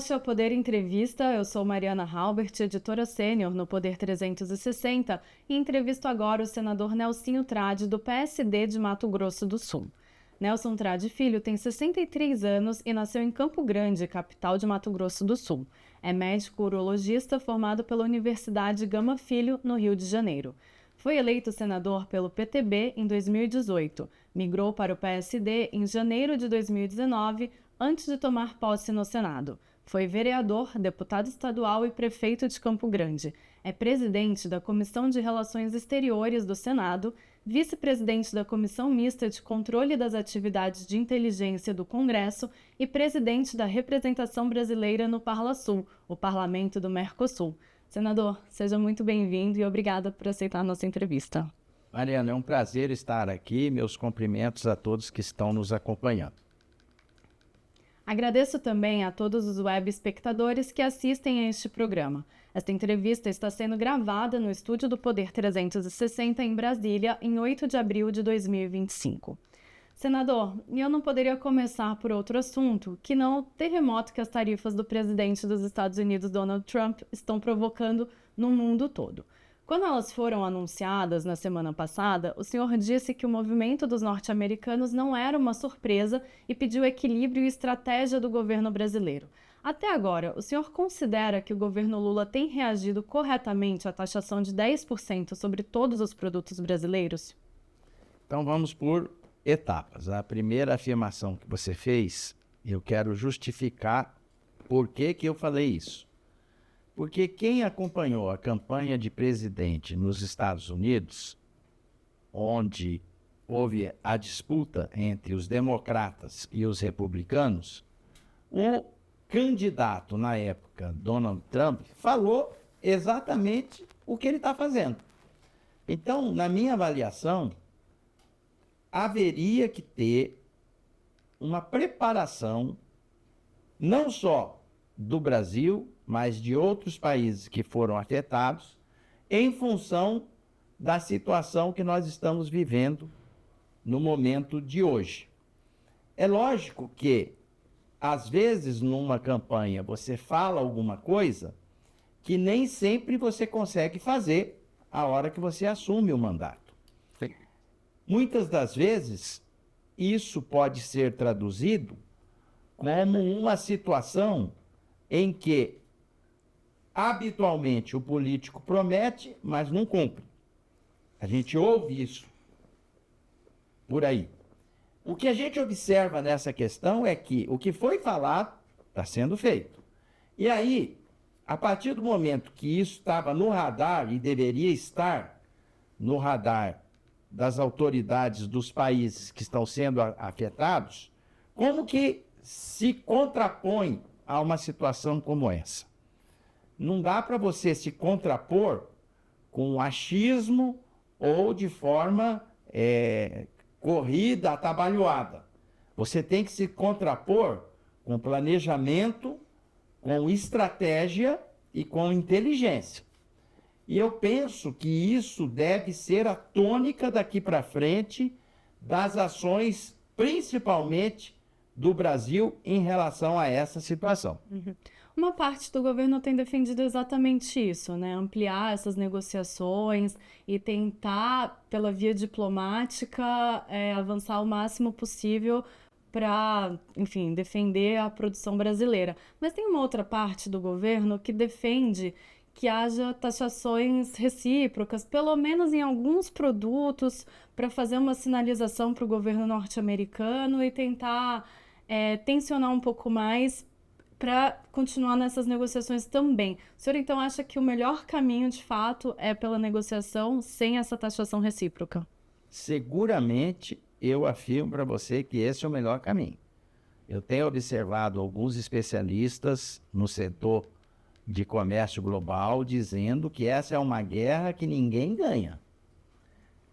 este é o Poder Entrevista. Eu sou Mariana Halbert, editora sênior no Poder 360, e entrevisto agora o senador Nelsinho Trade, do PSD de Mato Grosso do Sul. Nelson Trade Filho tem 63 anos e nasceu em Campo Grande, capital de Mato Grosso do Sul. É médico urologista formado pela Universidade Gama Filho, no Rio de Janeiro. Foi eleito senador pelo PTB em 2018. Migrou para o PSD em janeiro de 2019, antes de tomar posse no Senado. Foi vereador, deputado estadual e prefeito de Campo Grande. É presidente da Comissão de Relações Exteriores do Senado, vice-presidente da Comissão Mista de Controle das Atividades de Inteligência do Congresso e presidente da Representação Brasileira no Parlasul, o Parlamento do Mercosul. Senador, seja muito bem-vindo e obrigada por aceitar a nossa entrevista. Mariana, é um prazer estar aqui. Meus cumprimentos a todos que estão nos acompanhando. Agradeço também a todos os web espectadores que assistem a este programa. Esta entrevista está sendo gravada no estúdio do Poder 360 em Brasília, em 8 de abril de 2025. Senador, eu não poderia começar por outro assunto que não o terremoto que as tarifas do presidente dos Estados Unidos, Donald Trump, estão provocando no mundo todo. Quando elas foram anunciadas na semana passada, o senhor disse que o movimento dos norte-americanos não era uma surpresa e pediu equilíbrio e estratégia do governo brasileiro. Até agora, o senhor considera que o governo Lula tem reagido corretamente à taxação de 10% sobre todos os produtos brasileiros? Então vamos por etapas. A primeira afirmação que você fez, eu quero justificar por que eu falei isso. Porque quem acompanhou a campanha de presidente nos Estados Unidos, onde houve a disputa entre os democratas e os republicanos, o candidato na época, Donald Trump, falou exatamente o que ele está fazendo. Então, na minha avaliação, haveria que ter uma preparação, não só do Brasil, mas de outros países que foram afetados, em função da situação que nós estamos vivendo no momento de hoje. É lógico que, às vezes, numa campanha, você fala alguma coisa que nem sempre você consegue fazer a hora que você assume o mandato. Sim. Muitas das vezes, isso pode ser traduzido como uma situação em que habitualmente o político promete, mas não cumpre. A gente ouve isso por aí. O que a gente observa nessa questão é que o que foi falado está sendo feito. E aí, a partir do momento que isso estava no radar e deveria estar no radar das autoridades dos países que estão sendo afetados, como que se contrapõe a uma situação como essa? Não dá para você se contrapor com achismo ou de forma corrida, atabalhoada. Você tem que se contrapor com planejamento, com estratégia e com inteligência. E eu penso que isso deve ser a tônica daqui para frente das ações, principalmente do Brasil, em relação a essa situação. Uhum. Uma parte do governo tem defendido exatamente isso, né? Ampliar essas negociações e tentar, pela via diplomática, avançar o máximo possível para, enfim, defender a produção brasileira. Mas tem uma outra parte do governo que defende que haja taxações recíprocas, pelo menos em alguns produtos, para fazer uma sinalização para o governo norte-americano e tentar tensionar um pouco mais para continuar nessas negociações também. O senhor, então, acha que o melhor caminho, de fato, é pela negociação sem essa taxação recíproca? Seguramente, eu afirmo para você que esse é o melhor caminho. Eu tenho observado alguns especialistas no setor de comércio global dizendo que essa é uma guerra que ninguém ganha.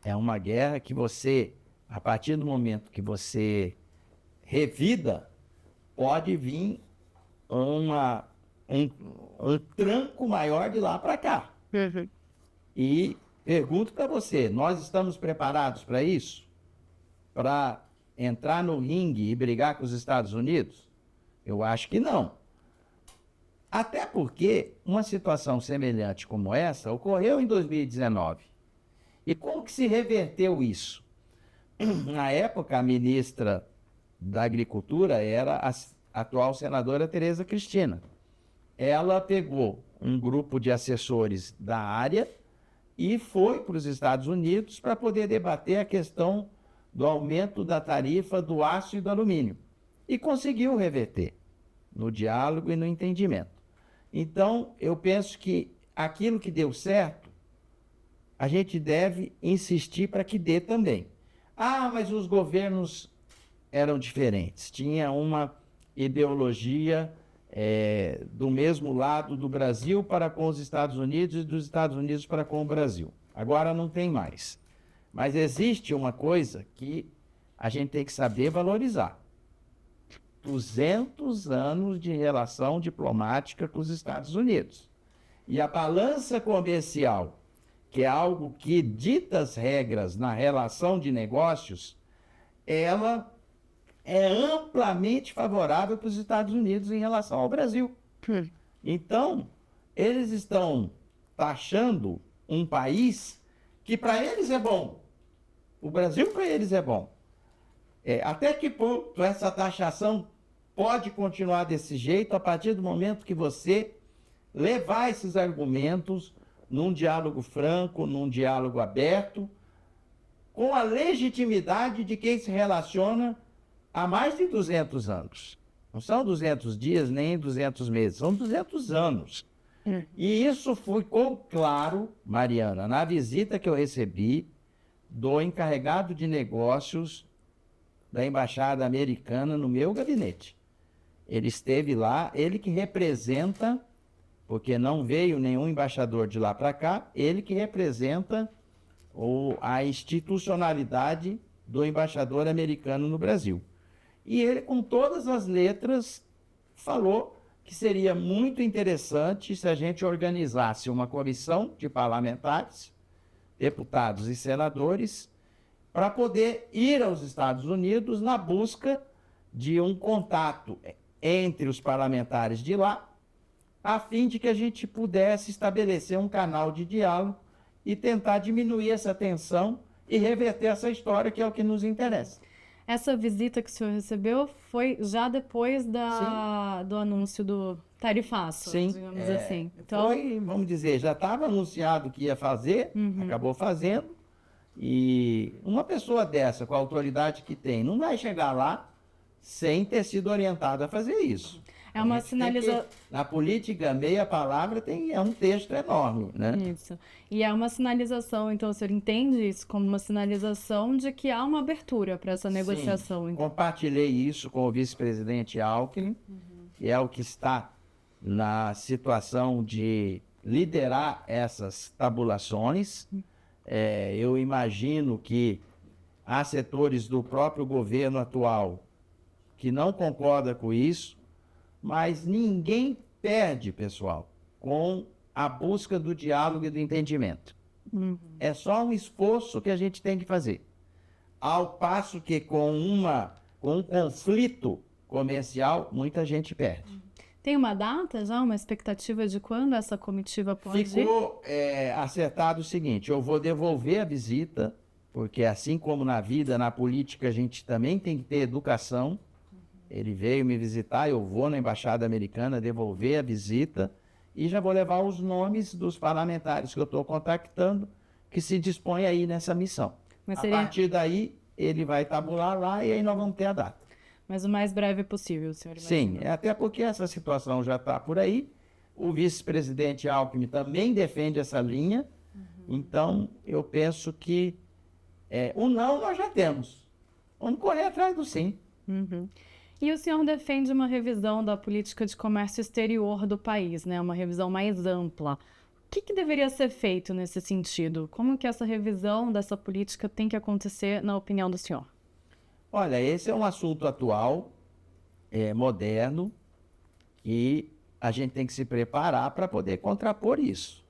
É uma guerra que você, a partir do momento que você revida, pode vir um tranco maior de lá para cá. Uhum. E pergunto para você, nós estamos preparados para isso? Para entrar no ringue e brigar com os Estados Unidos? Eu acho que não. Até porque uma situação semelhante como essa ocorreu em 2019. E como que se reverteu isso? Na época, a ministra da Agricultura era a atual senadora Tereza Cristina. Ela pegou um grupo de assessores da área e foi para os Estados Unidos para poder debater a questão do aumento da tarifa do aço e do alumínio. E conseguiu reverter no diálogo e no entendimento. Então, eu penso que aquilo que deu certo, a gente deve insistir para que dê também. Ah, mas os governos eram diferentes. Tinha uma ideologia do mesmo lado do Brasil para com os Estados Unidos e dos Estados Unidos para com o Brasil. Agora não tem mais. Mas existe uma coisa que a gente tem que saber valorizar. 200 anos de relação diplomática com os Estados Unidos. E a balança comercial, que é algo que dita as regras na relação de negócios, ela é amplamente favorável para os Estados Unidos em relação ao Brasil. Então, eles estão taxando um país que para eles é bom. O Brasil para eles é bom. Até que ponto essa taxação pode continuar desse jeito a partir do momento que você levar esses argumentos num diálogo franco, num diálogo aberto, com a legitimidade de quem se relaciona há mais de 200 anos. Não são 200 dias nem 200 meses, são 200 anos. E isso ficou claro, Mariana, na visita que eu recebi do encarregado de negócios da Embaixada Americana no meu gabinete. Ele esteve lá, ele que representa, porque não veio nenhum embaixador de lá para cá, ele que representa a institucionalidade do embaixador americano no Brasil. E ele, com todas as letras, falou que seria muito interessante se a gente organizasse uma comissão de parlamentares, deputados e senadores, para poder ir aos Estados Unidos na busca de um contato entre os parlamentares de lá, a fim de que a gente pudesse estabelecer um canal de diálogo e tentar diminuir essa tensão e reverter essa história, que é o que nos interessa. Essa visita que o senhor recebeu foi já depois do anúncio do tarifaço, digamos assim. Então, foi, vamos dizer, já estava anunciado que ia fazer, acabou fazendo, e uma pessoa dessa, com a autoridade que tem, não vai chegar lá sem ter sido orientada a fazer isso. É uma sinalização. Na política, meia palavra é um texto enorme, né? Isso. E é uma sinalização, então o senhor entende isso como uma sinalização de que há uma abertura para essa negociação? Sim, então. Compartilhei isso com o vice-presidente Alckmin, que é o que está na situação de liderar essas tabulações. Eu imagino que há setores do próprio governo atual que não concordam com isso, mas ninguém perde, pessoal, com a busca do diálogo e do entendimento. É só um esforço que a gente tem que fazer. Ao passo que com um conflito comercial, muita gente perde. Tem uma data já, uma expectativa de quando essa comitiva pode ir? Ficou acertado o seguinte: eu vou devolver a visita, porque assim como na vida, na política, a gente também tem que ter educação. Ele veio me visitar, eu vou na Embaixada Americana devolver a visita e já vou levar os nomes dos parlamentares que eu estou contactando, que se dispõem aí nessa missão. A partir daí, ele vai tabular lá e aí nós vamos ter a data. Mas o mais breve possível, senhor imagina. Sim, até porque essa situação já está por aí. O vice-presidente Alckmin também defende essa linha. Então, eu penso que o não nós já temos. Vamos correr atrás do sim. E o senhor defende uma revisão da política de comércio exterior do país, né? Uma revisão mais ampla. O que deveria ser feito nesse sentido? Como que essa revisão dessa política tem que acontecer, na opinião do senhor? Olha, esse é um assunto atual, moderno, e a gente tem que se preparar para poder contrapor isso.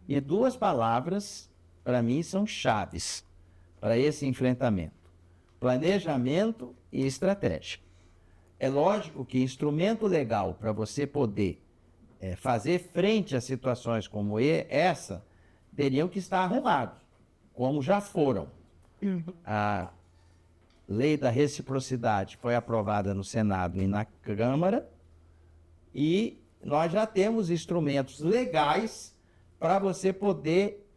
E duas palavras, para mim, são chaves para esse enfrentamento: planejamento e estratégia. É lógico que instrumento legal para você poder fazer frente a situações como essa, teriam que estar arrumados, como já foram. A lei da reciprocidade foi aprovada no Senado e na Câmara, e nós já temos instrumentos legais para você poder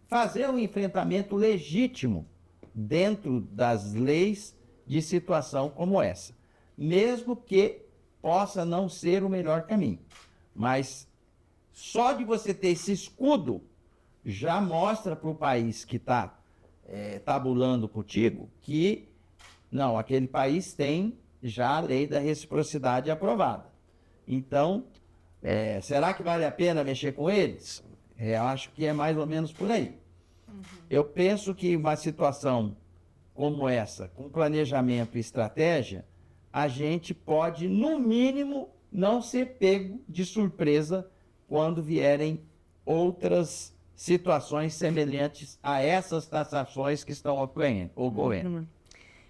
fazer um enfrentamento legítimo dentro das leis de situação como essa, mesmo que possa não ser o melhor caminho. Mas só de você ter esse escudo já mostra para o país que está tabulando contigo que não, aquele país tem já a lei da reciprocidade aprovada. Então, será que vale a pena mexer com eles? Eu acho que é mais ou menos por aí. Eu penso que uma situação como essa, com planejamento e estratégia, a gente pode, no mínimo, não ser pego de surpresa quando vierem outras situações semelhantes a essas taxações que estão ocorrendo.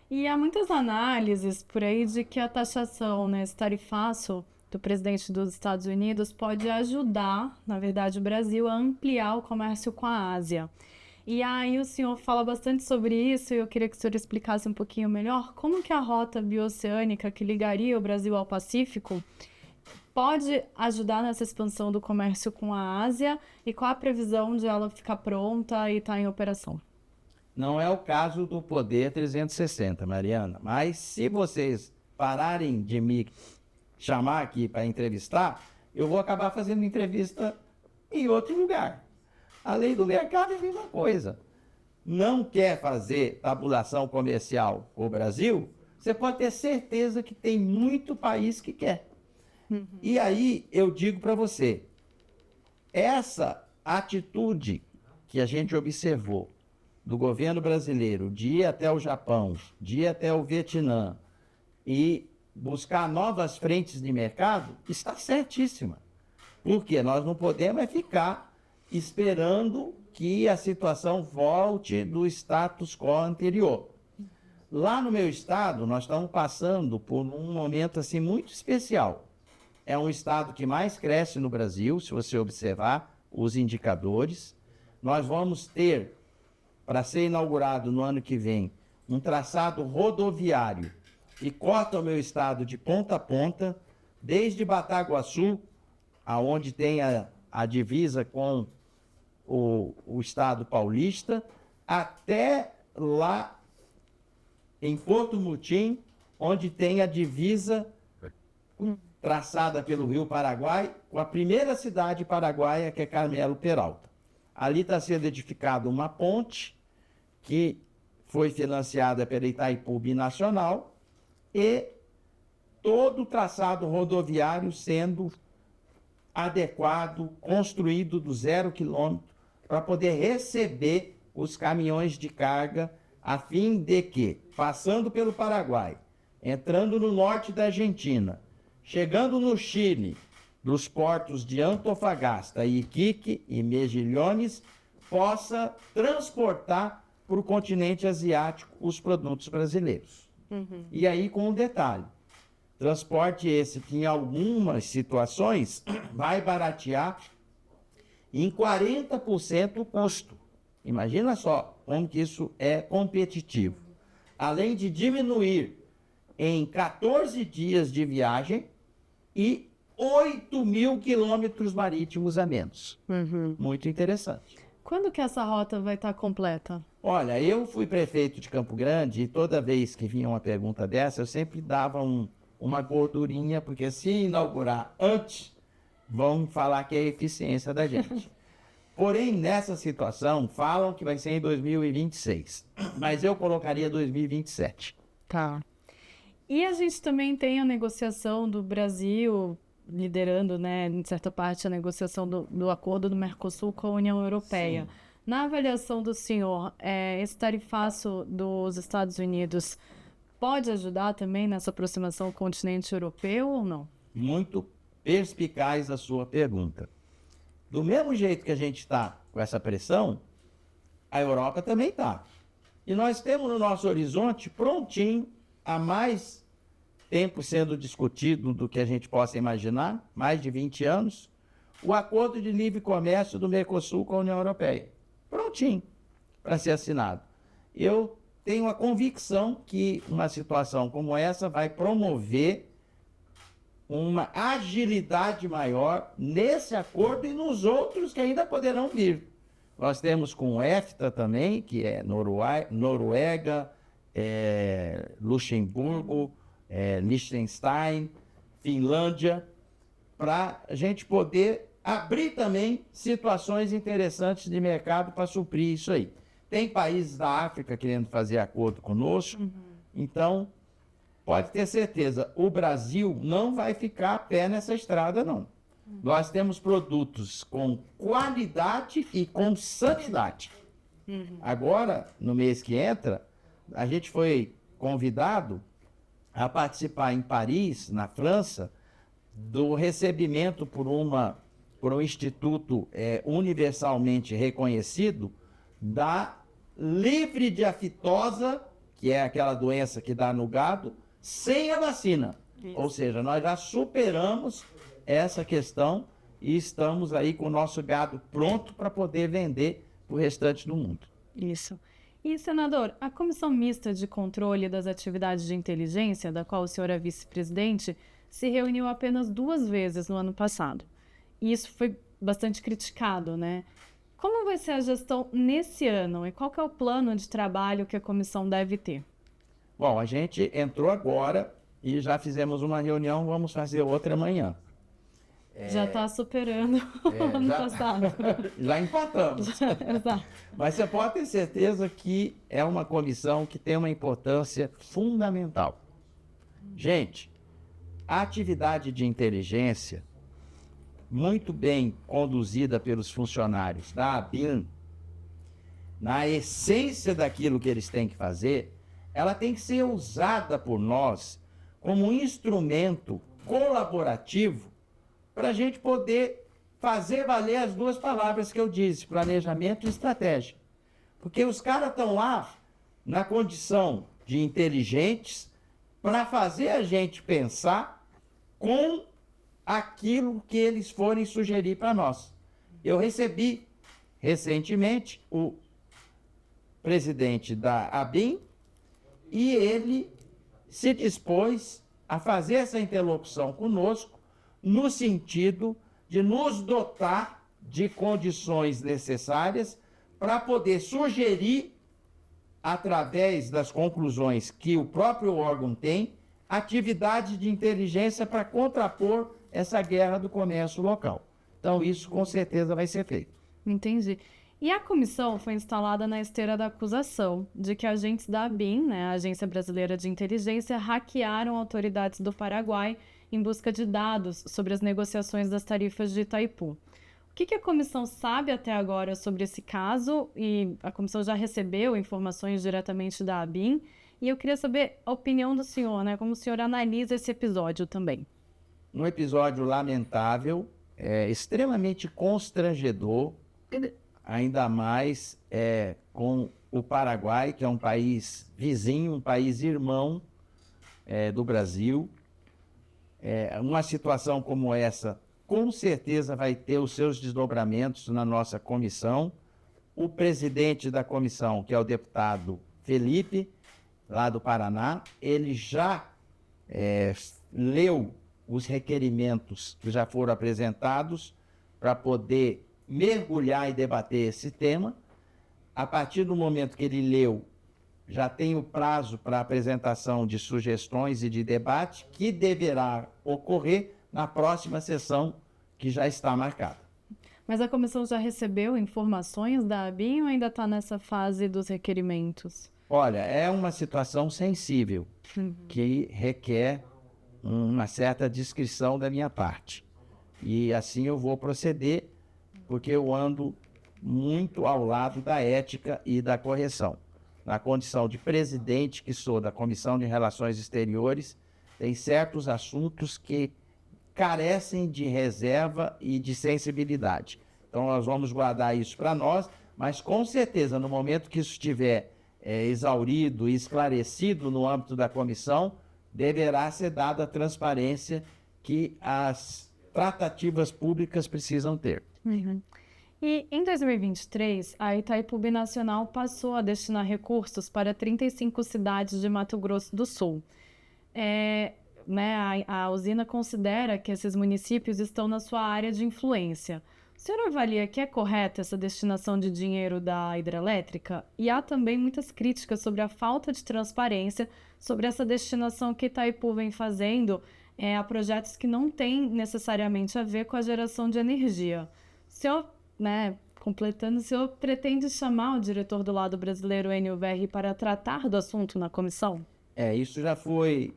E há muitas análises por aí de que a taxação, né, esse tarifaço do presidente dos Estados Unidos pode ajudar, na verdade, o Brasil a ampliar o comércio com a Ásia. E aí o senhor fala bastante sobre isso e eu queria que o senhor explicasse um pouquinho melhor como que a rota bioceânica que ligaria o Brasil ao Pacífico pode ajudar nessa expansão do comércio com a Ásia e qual a previsão de ela ficar pronta e estar em operação? Não é o caso do Poder 360, Mariana, mas se vocês pararem de me chamar aqui para entrevistar, eu vou acabar fazendo entrevista em outro lugar. A lei do mercado é a mesma coisa. Não quer fazer tabulação comercial com o Brasil? Você pode ter certeza que tem muito país que quer. E aí eu digo para você, essa atitude que a gente observou do governo brasileiro de ir até o Japão, de ir até o Vietnã e buscar novas frentes de mercado, está certíssima. Porque nós não podemos ficar esperando que a situação volte do status quo anterior. Lá no meu estado, nós estamos passando por um momento assim muito especial. É um estado que mais cresce no Brasil, se você observar os indicadores. Nós vamos ter, para ser inaugurado no ano que vem, um traçado rodoviário que corta o meu estado de ponta a ponta, desde Bataguaçu, aonde tem a divisa com o estado paulista, até lá em Porto Mutim, onde tem a divisa traçada pelo Rio Paraguai, com a primeira cidade paraguaia, que é Carmelo Peralta. Ali está sendo edificada uma ponte que foi financiada pela Itaipu Binacional e todo o traçado rodoviário sendo adequado, construído do 0 quilômetro, para poder receber os caminhões de carga, a fim de que, passando pelo Paraguai, entrando no norte da Argentina, chegando no Chile, dos portos de Antofagasta, Iquique e Mejillones, possa transportar para o continente asiático os produtos brasileiros. E aí com um detalhe, transporte esse que em algumas situações vai baratear em 40% o custo. Imagina só como que isso é competitivo. Além de diminuir em 14 dias de viagem e 8.000 quilômetros marítimos a menos. Muito interessante. Quando que essa rota vai estar completa? Olha, eu fui prefeito de Campo Grande e toda vez que vinha uma pergunta dessa, eu sempre dava uma gordurinha, porque se inaugurar antes, vão falar que é a eficiência da gente. Porém, nessa situação, falam que vai ser em 2026, mas eu colocaria 2027. Tá. E a gente também tem a negociação do Brasil, liderando, né, em certa parte, a negociação do acordo do Mercosul com a União Europeia. Sim. Na avaliação do senhor, esse tarifaço dos Estados Unidos pode ajudar também nessa aproximação ao continente europeu ou não? Muito perspicaz a sua pergunta. Do mesmo jeito que a gente está com essa pressão, a Europa também está. E nós temos no nosso horizonte prontinho, a mais tempo sendo discutido do que a gente possa imaginar, mais de 20 anos, o Acordo de Livre Comércio do Mercosul com a União Europeia. Prontinho para ser assinado. Eu tenho a convicção que uma situação como essa vai promover uma agilidade maior nesse acordo e nos outros que ainda poderão vir. Nós temos com o EFTA também, que é Noruega, Luxemburgo, Liechtenstein, Finlândia, para a gente poder abrir também situações interessantes de mercado para suprir isso aí. Tem países da África querendo fazer acordo conosco, então pode ter certeza, o Brasil não vai ficar a pé nessa estrada, não. Nós temos produtos com qualidade e com sanidade. Agora, no mês que entra, a gente foi convidado a participar em Paris, na França, do recebimento por um instituto universalmente reconhecido da livre de aftosa, que é aquela doença que dá no gado, sem a vacina. Isso. Ou seja, nós já superamos essa questão e estamos aí com o nosso gado pronto para poder vender para o restante do mundo. Isso. E, senador, a Comissão Mista de Controle das Atividades de Inteligência, da qual o senhor é vice-presidente, se reuniu apenas 2 vezes no ano passado. E isso foi bastante criticado, né? Como vai ser a gestão nesse ano e qual que é o plano de trabalho que a comissão deve ter? Bom, a gente entrou agora e já fizemos uma reunião, vamos fazer outra amanhã. Já está superando o ano passado. Já empatamos. Exato. Mas você pode ter certeza que é uma comissão que tem uma importância fundamental. Gente, a atividade de inteligência, muito bem conduzida pelos funcionários da ABIN, na essência daquilo que eles têm que fazer, ela tem que ser usada por nós como um instrumento colaborativo para a gente poder fazer valer as 2 palavras que eu disse, planejamento e estratégia. Porque os caras estão lá na condição de inteligentes para fazer a gente pensar com aquilo que eles forem sugerir para nós. Eu recebi recentemente o presidente da ABIN e ele se dispôs a fazer essa interlocução conosco no sentido de nos dotar de condições necessárias para poder sugerir, através das conclusões que o próprio órgão tem, atividade de inteligência para contrapor essa guerra do comércio local. Então, isso com certeza vai ser feito. Entendi. E a comissão foi instalada na esteira da acusação de que agentes da ABIN, né, a Agência Brasileira de Inteligência, hackearam autoridades do Paraguai em busca de dados sobre as negociações das tarifas de Itaipu. O que a comissão sabe até agora sobre esse caso? E a comissão já recebeu informações diretamente da ABIN. E eu queria saber a opinião do senhor, né? Como o senhor analisa esse episódio também. Um episódio lamentável, extremamente constrangedor, ainda mais com o Paraguai, que é um país vizinho, um país irmão do Brasil. Uma situação como essa, com certeza vai ter os seus desdobramentos na nossa comissão. O presidente da comissão, que é o deputado Felipe, lá do Paraná, ele já leu os requerimentos que já foram apresentados para poder mergulhar e debater esse tema. A partir do momento que ele leu, já tem o prazo para apresentação de sugestões e de debate, que deverá ocorrer na próxima sessão que já está marcada. Mas a comissão já recebeu informações da ABIN ou ainda está nessa fase dos requerimentos? Olha, é uma situação sensível, que requer uma certa discrição da minha parte. E assim eu vou proceder, porque eu ando muito ao lado da ética e da correção. Na condição de presidente que sou da Comissão de Relações Exteriores, tem certos assuntos que carecem de reserva e de sensibilidade. Então nós vamos guardar isso para nós, mas com certeza no momento que isso estiver exaurido e esclarecido no âmbito da comissão, deverá ser dada a transparência que as tratativas públicas precisam ter. Uhum. E em 2023, a Itaipu Binacional passou a destinar recursos para 35 cidades de Mato Grosso do Sul. A usina considera que esses municípios estão na sua área de influência. O senhor avalia que é correta essa destinação de dinheiro da hidrelétrica? E há também muitas críticas sobre a falta de transparência sobre essa destinação que Itaipu vem fazendo a projetos que não têm necessariamente a ver com a geração de energia. O senhor, completando, o senhor pretende chamar o diretor do lado brasileiro, Enio Verri, para tratar do assunto na comissão? Isso já foi,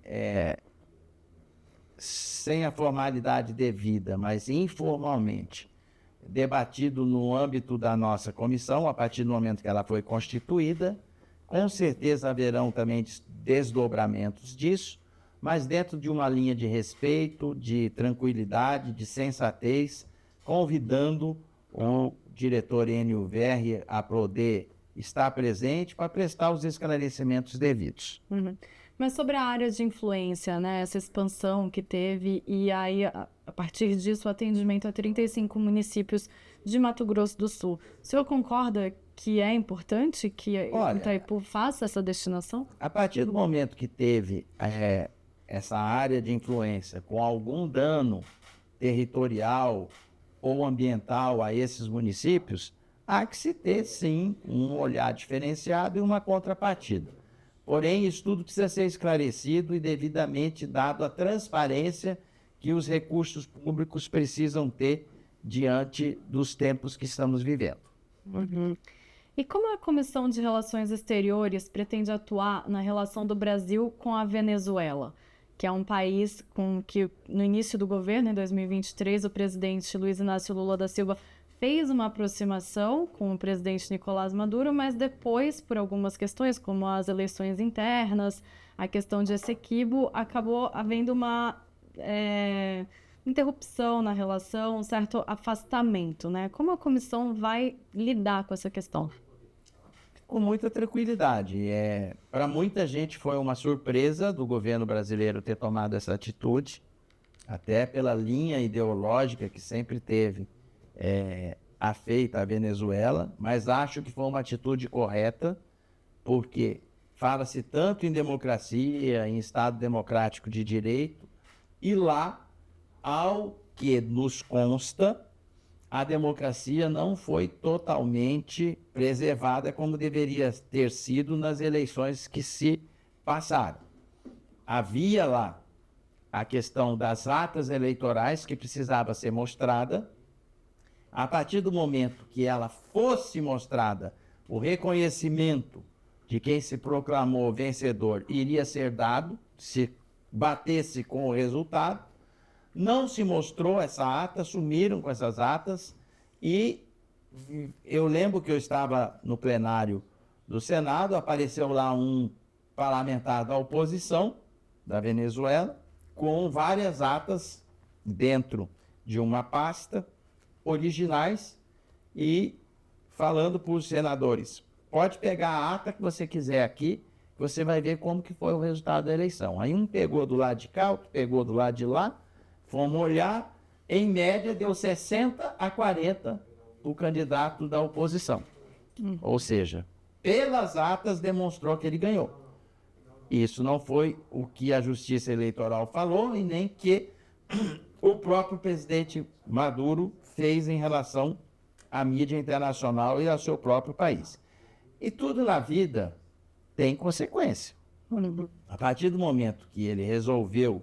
sem a formalidade devida, mas informalmente, debatido no âmbito da nossa comissão, a partir do momento que ela foi constituída. Com certeza haverão também desdobramentos disso, mas dentro de uma linha de respeito, de tranquilidade, de sensatez, convidando o diretor Enio Verri a poder estar presente para prestar os esclarecimentos devidos. Uhum. Mas sobre a área de influência, essa expansão que teve, e aí, a partir disso, o atendimento a 35 municípios de Mato Grosso do Sul. O senhor concorda que é importante que Itaipu faça essa destinação? A partir do momento que teve essa área de influência com algum dano territorial ou ambiental a esses municípios, há que se ter, sim, um olhar diferenciado e uma contrapartida. Porém, isso tudo precisa ser esclarecido e devidamente dado a transparência que os recursos públicos precisam ter diante dos tempos que estamos vivendo. Uhum. E como a Comissão de Relações Exteriores pretende atuar na relação do Brasil com a Venezuela, que é um país com que, no início do governo, em 2023, o presidente Luiz Inácio Lula da Silva fez uma aproximação com o presidente Nicolás Maduro, mas depois, por algumas questões, como as eleições internas, a questão de Essequibo, acabou havendo uma interrupção na relação, um certo afastamento, Como a comissão vai lidar com essa questão? Com muita tranquilidade. Para muita gente foi uma surpresa do governo brasileiro ter tomado essa atitude, até pela linha ideológica que sempre teve afeita à Venezuela, mas acho que foi uma atitude correta, porque fala-se tanto em democracia, em Estado democrático de direito, e lá, ao que nos consta, a democracia não foi totalmente preservada como deveria ter sido nas eleições que se passaram. Havia lá a questão das atas eleitorais que precisava ser mostrada. A partir do momento que ela fosse mostrada, o reconhecimento de quem se proclamou vencedor iria ser dado, se batesse com o resultado. Não se mostrou essa ata, sumiram com essas atas, e eu lembro que eu estava no plenário do Senado, apareceu lá um parlamentar da oposição da Venezuela, com várias atas dentro de uma pasta, originais, e falando para os senadores: pode pegar a ata que você quiser aqui, você vai ver como que foi o resultado da eleição. Aí um pegou do lado de cá, outro pegou do lado de lá, fomos olhar, em média deu 60-40 o candidato da oposição. Ou seja, pelas atas demonstrou que ele ganhou. Isso não foi o que a Justiça Eleitoral falou e nem que o próprio presidente Maduro fez em relação à mídia internacional e ao seu próprio país. E tudo na vida tem consequência. A partir do momento que ele resolveu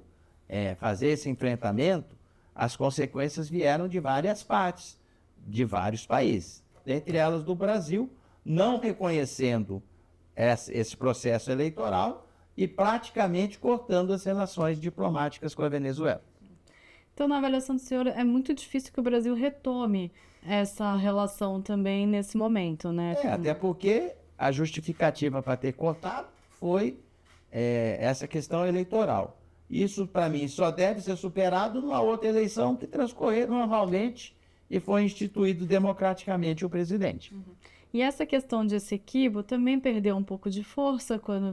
fazer esse enfrentamento, as consequências vieram de várias partes, de vários países, dentre elas do Brasil, não reconhecendo esse processo eleitoral e praticamente cortando as relações diplomáticas com a Venezuela. Então, na avaliação do senhor, é muito difícil que o Brasil retome essa relação também nesse momento, Até porque a justificativa para ter cortado foi essa questão eleitoral. Isso, para mim, só deve ser superado numa outra eleição que transcorrer normalmente e foi instituído democraticamente o presidente. E essa questão de Essequibo também perdeu um pouco de força quando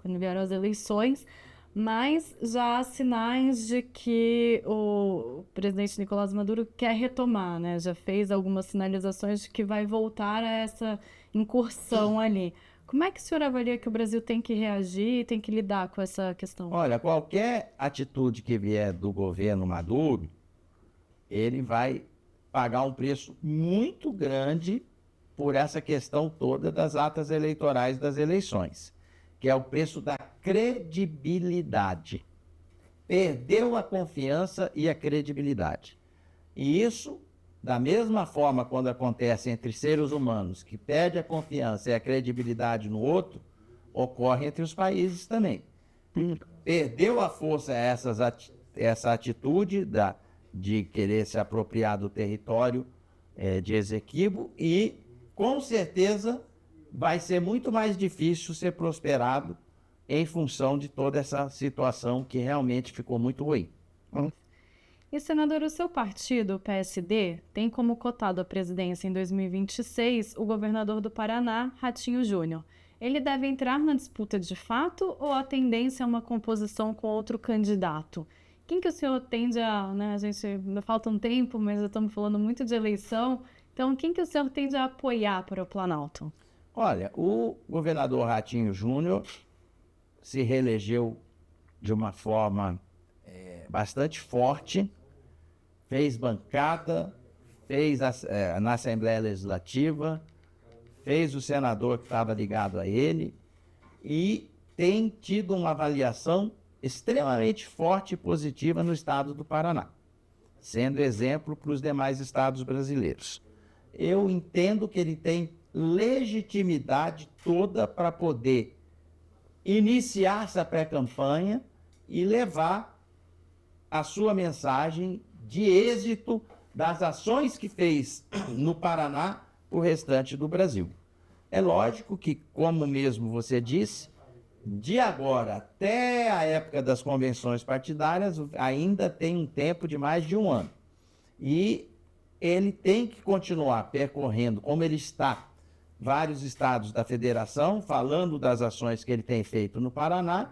quando vieram as eleições, mas já há sinais de que o presidente Nicolás Maduro quer retomar, né? Já fez algumas sinalizações de que vai voltar a essa incursão ali. Como é que o senhor avalia que o Brasil tem que reagir, tem que lidar com essa questão? Olha, qualquer atitude que vier do governo Maduro, ele vai pagar um preço muito grande por essa questão toda das atas eleitorais das eleições, que é o preço da credibilidade. Perdeu a confiança e a credibilidade. E isso, da mesma forma quando acontece entre seres humanos, que perde a confiança e a credibilidade no outro, ocorre entre os países também. Perdeu a força essa atitude de querer se apropriar do território de Essequibo e, com certeza, vai ser muito mais difícil ser prosperado em função de toda essa situação que realmente ficou muito ruim. E, senador, o seu partido, o PSD, tem como cotado à presidência em 2026 o governador do Paraná, Ratinho Júnior. Ele deve entrar na disputa de fato ou a tendência é uma composição com outro candidato? Quem que o senhor tende a, né, a gente ainda falta um tempo, mas já estamos falando muito de eleição, então quem que o senhor tende a apoiar para o Planalto? Olha, o governador Ratinho Júnior se reelegeu de uma forma bastante forte, fez bancada, fez na Assembleia Legislativa, fez o senador que estava ligado a ele e tem tido uma avaliação extremamente forte e positiva no estado do Paraná, sendo exemplo para os demais estados brasileiros. Eu entendo que ele tem legitimidade toda para poder iniciar essa pré-campanha e levar a sua mensagem de êxito das ações que fez no Paraná para o restante do Brasil. É lógico que, como mesmo você disse, de agora até a época das convenções partidárias, ainda tem um tempo de mais de um ano. E ele tem que continuar percorrendo, como ele está, vários estados da federação, falando das ações que ele tem feito no Paraná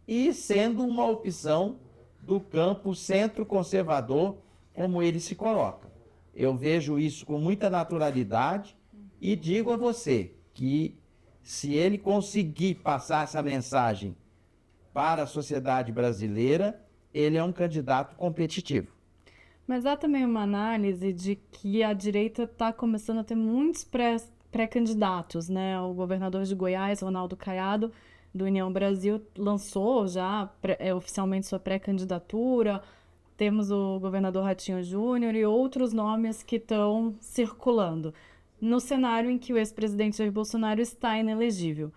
e sendo uma opção do campo centro-conservador, como ele se coloca. Eu vejo isso com muita naturalidade e digo a você que, se ele conseguir passar essa mensagem para a sociedade brasileira, ele é um candidato competitivo. Mas há também uma análise de que a direita está começando a ter muitos pré-candidatos, né? O governador de Goiás, Ronaldo Caiado, do União Brasil, lançou já oficialmente sua pré-candidatura. Temos o governador Ratinho Júnior e outros nomes que estão circulando no cenário em que o ex-presidente Jair Bolsonaro está inelegível.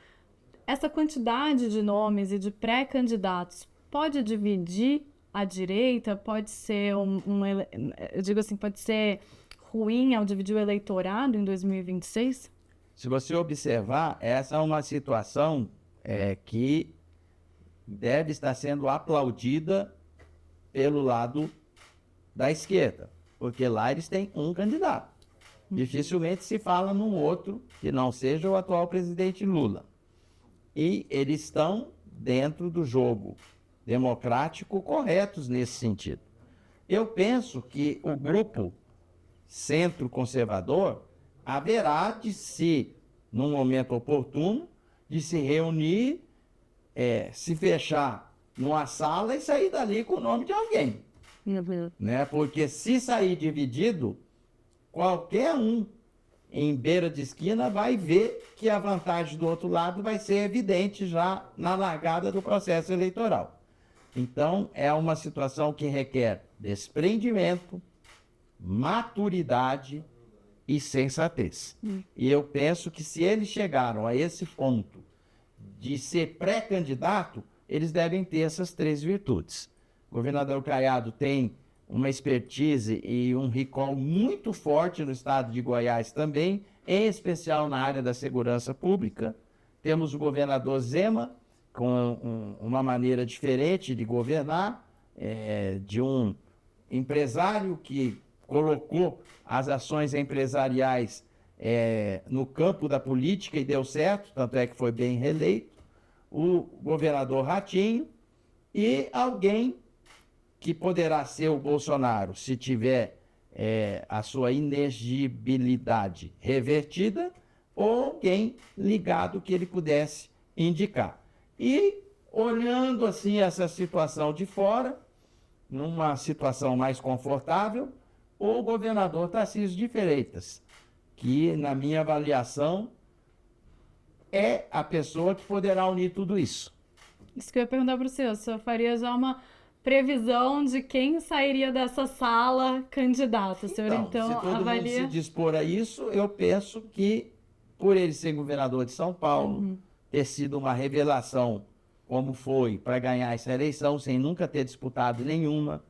Essa quantidade de nomes e de pré-candidatos pode dividir a direita? Pode ser eu digo assim, pode ser ruim ao dividir o eleitorado em 2026? Se você observar, essa é uma situação que deve estar sendo aplaudida pelo lado da esquerda, porque lá eles têm um candidato. Dificilmente se fala num outro que não seja o atual presidente Lula. E eles estão dentro do jogo democrático corretos nesse sentido. Eu penso que o grupo centro-conservador haverá de se, num momento oportuno, de se reunir, se fechar numa sala e sair dali com o nome de alguém. Né? Porque se sair dividido, qualquer um em beira de esquina vai ver que a vantagem do outro lado vai ser evidente já na largada do processo eleitoral. Então, é uma situação que requer desprendimento, maturidade e sensatez. E eu penso que se eles chegaram a esse ponto de ser pré-candidato, eles devem ter essas três virtudes. O governador Caiado tem uma expertise e um recall muito forte no estado de Goiás também, em especial na área da segurança pública. Temos o governador Zema, com uma maneira diferente de governar, de um empresário que colocou as ações empresariais no campo da política e deu certo, tanto é que foi bem reeleito, o governador Ratinho, e alguém que poderá ser o Bolsonaro, se tiver a sua inegibilidade revertida, ou alguém ligado que ele pudesse indicar. E, olhando assim essa situação de fora, numa situação mais confortável, o governador Tarcísio de Freitas, que, na minha avaliação, é a pessoa que poderá unir tudo isso. Isso que eu ia perguntar para o senhor faria já uma previsão de quem sairia dessa sala candidato? O senhor, então, se todo avalia... mundo se dispor a isso, eu penso que, por ele ser governador de São Paulo, ter sido uma revelação, como foi, para ganhar essa eleição, sem nunca ter disputado nenhuma,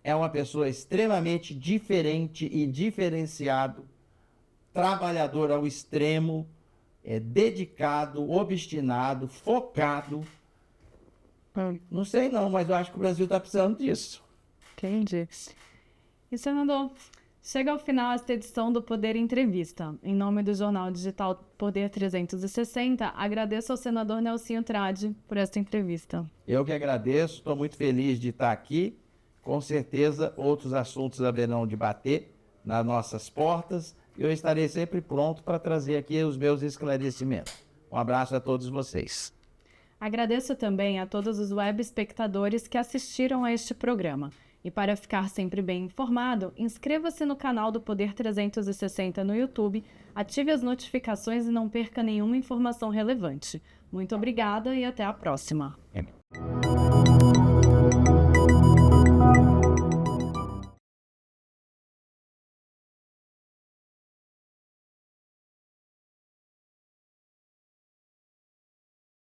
é uma pessoa extremamente diferente e diferenciado, trabalhador ao extremo, dedicado, obstinado, focado. Não sei não, mas eu acho que o Brasil está precisando disso. Entendi. E, senador, chega ao final esta edição do Poder Entrevista. Em nome do jornal digital Poder 360, agradeço ao senador Nelsinho Trade por esta entrevista. Eu que agradeço, estou muito feliz de estar aqui. Com certeza, outros assuntos haverão de bater nas nossas portas. Eu estarei sempre pronto para trazer aqui os meus esclarecimentos. Um abraço a todos vocês. Agradeço também a todos os web espectadores que assistiram a este programa. E para ficar sempre bem informado, inscreva-se no canal do Poder 360 no YouTube, ative as notificações e não perca nenhuma informação relevante. Muito obrigada e até a próxima.